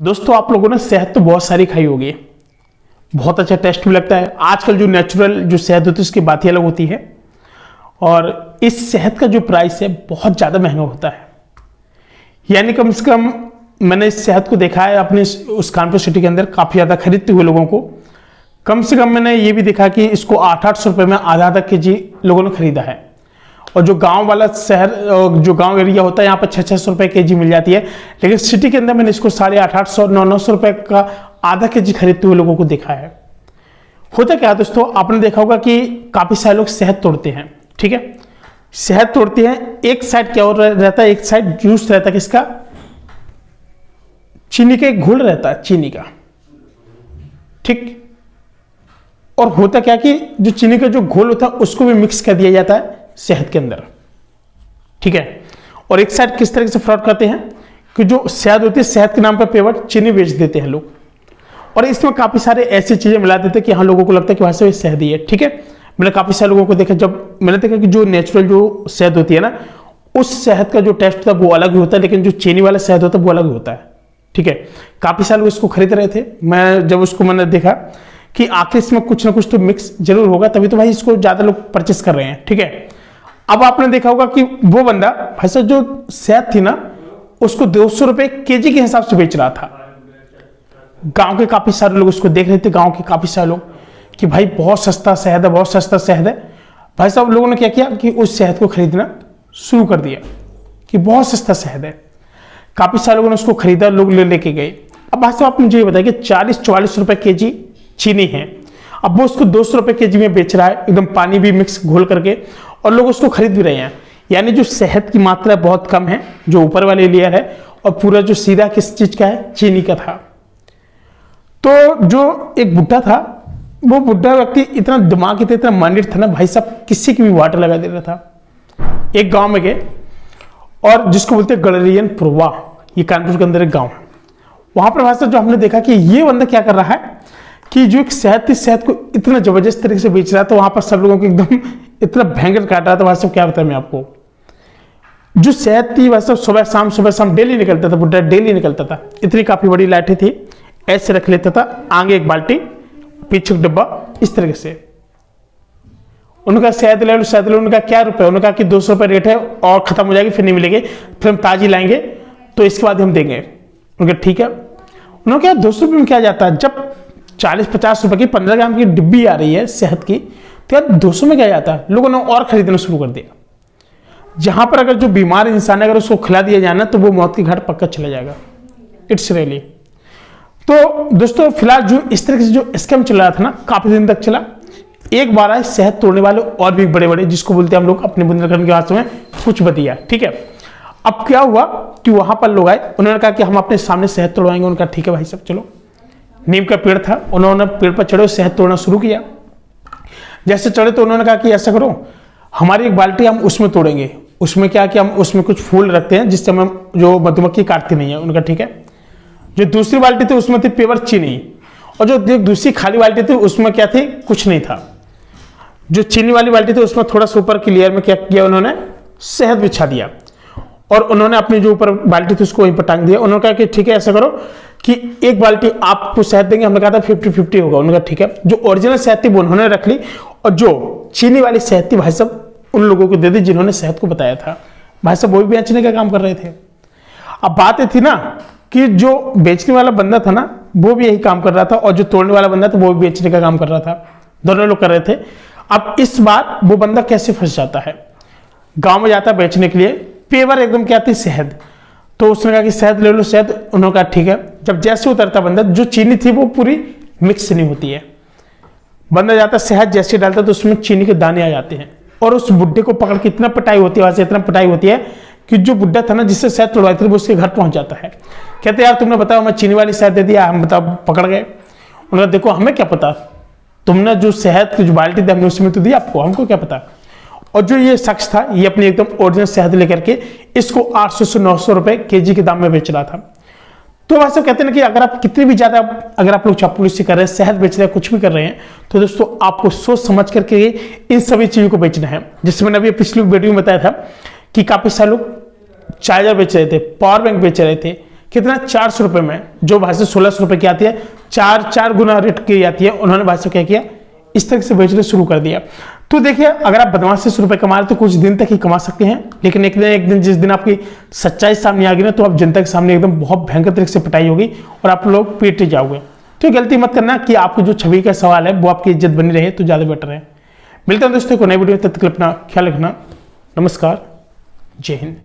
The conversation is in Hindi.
दोस्तों आप लोगों ने शहद तो बहुत सारी खाई होगी, बहुत अच्छा टेस्ट भी लगता है। आजकल जो नेचुरल जो शहद होती है उसकी बात ही अलग होती है। और इस शहद का जो प्राइस है बहुत ज़्यादा महंगा होता है। यानी कम से कम मैंने इस शहद को देखा है अपने उस कानपुर सिटी के अंदर काफ़ी ज़्यादा खरीदते हुए लोगों को। कम से कम मैंने ये भी देखा कि इसको 800-800 रुपये में आधा केजी लोगों ने खरीदा है। और जो गांव वाला शहर जो गांव एरिया होता है यहाँ पर 600-600 रुपये केजी मिल जाती है, लेकिन सिटी के अंदर मैंने इसको 850-900 रुपये का आधा केजी खरीदते हुए लोगों को देखा है। होता क्या है दोस्तों, आपने देखा होगा कि काफ़ी सारे लोग शहद तोड़ते हैं, ठीक है, शहद तोड़ते हैं। एक साइड क्या रहता है, एक साइड जूस रहता है, किसका, चीनी का एक घोल रहता है, चीनी का, ठीक। और होता क्या कि जो चीनी का जो घोल होता है उसको भी मिक्स कर दिया जाता है शहद के अंदर, ठीक है। और एक साइड किस तरह से फ्रॉड करते हैं कि जो शहद होती है, शहद के नाम पर पेवर चीनी बेच देते हैं लोग, और इसमें काफी सारे ऐसी चीजें मिला देते हैं कि हाँ लोगों को लगता है कि वहां से शहद ही है, ठीक है। मैंने काफी सारे लोगों को देखा, जब मैंने देखा कि जो नेचुरल जो शहद होती है ना, उस शहद का जो टेस्ट होता है वो अलग ही होता है, लेकिन जो चीनी वाला शहद होता है वो अलग ही होता है, ठीक है। काफी सारे लोग इसको खरीद रहे थे। मैं जब उसको मैंने देखा कि आखिर इसमें कुछ ना कुछ तो मिक्स जरूर होगा, तभी तो भाई इसको ज्यादा लोग परचेस कर रहे हैं, ठीक है। अब आपने देखा होगा कि वो बंदा भाई साहब जो शहद थी ना उसको 200 रुपए केजी के हिसाब से बेच रहा था। गांव के काफी सारे लोग उसको देख रहे थे, गांव के काफी सारे लोग, कि भाई बहुत सस्ता शहद है, बहुत सस्ता शहद है। भाई साहब लोगों ने क्या किया कि उस शहद को खरीदना शुरू कर दिया कि बहुत सस्ता शहद है। काफी सारे लोगों ने उसको खरीदा, लोग लेके गए। अब भाई साहब आप मुझे ये बताइए कि 40-44 रुपए केजी चीनी है, अब वो उसको 200 रुपए केजी में बेच रहा है, एकदम पानी भी मिक्स घोल करके, और लोग उसको खरीद भी रहे हैं। यानी जो शहद की मात्रा बहुत कम है, जो ऊपर वाली लेयर है, और पूरा जो सीधा किस चीज का है, चीनी का था। तो जो एक बुड्ढा था, वो बुड्ढा व्यक्ति इतना दिमाग इतना माइंडेड था ना भाई साहब, किसी की भी वाटर लगा दे रहा था। एक गांव में गए, और जिसको बोलते हैं गड़रियन पुरवा, ये कानपुर के अंदर एक गांव है। वहां पर भाई साहब जो हमने देखा कि ये बंदा क्या कर रहा है कि जो एक शहद थी, शहद को इतना जबरदस्त तरीके से बेच रहा था। वहां पर सब लोगों को एकदम इतना भयंकर काट रहा था। भाई साहब क्या बताया मैं आपको, जो शहद थी भाई साहब सुबह शाम डेली निकलता था, बुड्ढा डेली निकलता था। इतनी काफी बड़ी लाठी थी, ऐसे रख लेता था, आगे एक बाल्टी, पीछे एक डिब्बा, इस तरीके से। उनका शहद ले लो, शहद ले लो। उनका क्या रुपए, उन्होंने कहा कि 200 रुपए रेट है और खत्म हो जाएगी, फिर नहीं मिलेगी, फिर हम ताजी लाएंगे तो इसके बाद हम देंगे। उनका ठीक है। उन्होंने कहा 200 रुपये में क्या जाता है, जब 40-50 रुपए की 15 ग्राम की डिब्बी आ रही है शहद की, तो यार 200 में क्या जाता है। लोगों ने और खरीदना शुरू कर दिया। जहां पर अगर जो बीमार इंसान है अगर उसको खिला दिया जाए ना, तो वो मौत की घाट पक्का चला जाएगा। It's really. तो दोस्तों फिलहाल जो इस तरह से जो स्कैम चल रहा था ना, काफी दिन तक चला। एक बार आए शहद तोड़ने वाले और भी बड़े बड़े, जिसको बोलते हैं हम लोग अपने बुंदेलखंड की भाषा में कुछ बतिया, ठीक है। अब क्या हुआ कि वहां पर लोग आए, उन्होंने कहा कि हम अपने सामने शहद तोड़वाएंगे। उनका ठीक है भाई साहब चलो। नीम का पेड़ था, उन्होंने पेड़ पर चढ़े, शहद तोड़ना शुरू किया। जैसे चढ़े तो उन्होंने कहा कि ऐसा करो, हमारी एक बाल्टी हम उसमें तोड़ेंगे। उसमें क्या कि हम उसमें कुछ फूल रखते हैं जिससे हम जो मधुमक्खी काटती नहीं है। उनका ठीक है। जो दूसरी बाल्टी थी उसमें थी पेवर चीनी, और जो दूसरी खाली बाल्टी थी उसमें क्या थी, कुछ नहीं था। जो चीनी वाली बाल्टी थी उसमें थोड़ा सा ऊपर की लेयर में क्या किया, उन्होंने शहद बिछा दिया, और उन्होंने अपनी जो ऊपर बाल्टी थी उसको वहीं पर टांग दिया। उन्होंने कहा कि ठीक है ऐसा करो कि एक बाल्टी आपको शहद देंगे। हमने कहा था 50-50 होगा। उन्होंने कहा ठीक है। जो ओरिजिनल शहद थी वो उन्होंने रख ली, और जो चीनी वाली शहद थी भाई साहब उन लोगों को दे दी जिन्होंने शहद को बताया था। भाई साहब वो भी बेचने का काम कर रहे थे। अब बात थी ना कि जो बेचने वाला बंदा था ना वो भी यही काम कर रहा था, और जो तोड़ने वाला बंदा था वो भी बेचने का काम कर रहा था। दोनों लोग कर रहे थे। अब इस बार वो बंदा कैसे फंस जाता है, गांव में जाता है बेचने के लिए, पेवर एकदम क्या थी, शहद। तो उसने कहा कि शहद ले लो, शहद। उन्होंने कहा ठीक है। जब जैसे उतरता बंदा, जो चीनी थी वो पूरी मिक्स नहीं होती है। बंदा जाता शहद जैसे डालता तो उसमें चीनी के दाने आ जाते हैं, और उस बुड्ढे को पकड़ के इतना पिटाई होती है, वहां से इतना पिटाई होती है कि जो बुड्ढा था ना जिससे शहद तोड़वाई थी वो उसके घर पहुंच जाता है। कहते यार तुमने बताओ, मैं चीनी वाली शहद दे दिया, हम बताओ पकड़ गए। उन्होंने देखो हमें क्या पता, तुमने जो शहद की जो बाल्टी थी हमने उसमें तो दी आपको, हमको क्या पता। और जो ये शख्स था ये अपनी एकदम ओरिजिनल शहद लेकर के इसको 800 से 900 रुपए केजी के दाम में बेच रहा था। तो वैसे कहते हैं कि अगर आप कितनी भी ज्यादा अगर आप लोग चापलूसी कर रहे हैं, शहद बेच रहे हैं, कुछ भी कर रहे हैं, तो दोस्तों आपको सोच समझ करके इन सभी चीजों को बेचना है। जिससे मैंने अभी पिछली वीडियो में बताया था कि काफी सारे लोग चार्जर बेच रहे थे, पावर बैंक बेच रहे थे, कितना 400 रुपए में, जो भाई से 1600 रुपए की आती है, 4 गुना रेट की आती है, उन्होंने भाई से क्या किया, इस तरह से बेचना शुरू कर दिया। तो देखिए अगर आप बदमाशी से रुपए कमा रहे तो कुछ दिन तक ही कमा सकते हैं, लेकिन एक दिन जिस दिन आपकी सच्चाई सामने आ गई ना, तो आप जनता के सामने एकदम बहुत भयंकर तरीके से पिटाई होगी और आप लोग पीटे जाओगे। तो गलती मत करना कि आपकी जो छवि का सवाल है वो आपकी इज्जत बनी रहे तो ज्यादा बेटर है। मिलते हैं दोस्तों को नई वीडियो, तब तक अपना ख्याल रखना। नमस्कार, जय हिंद।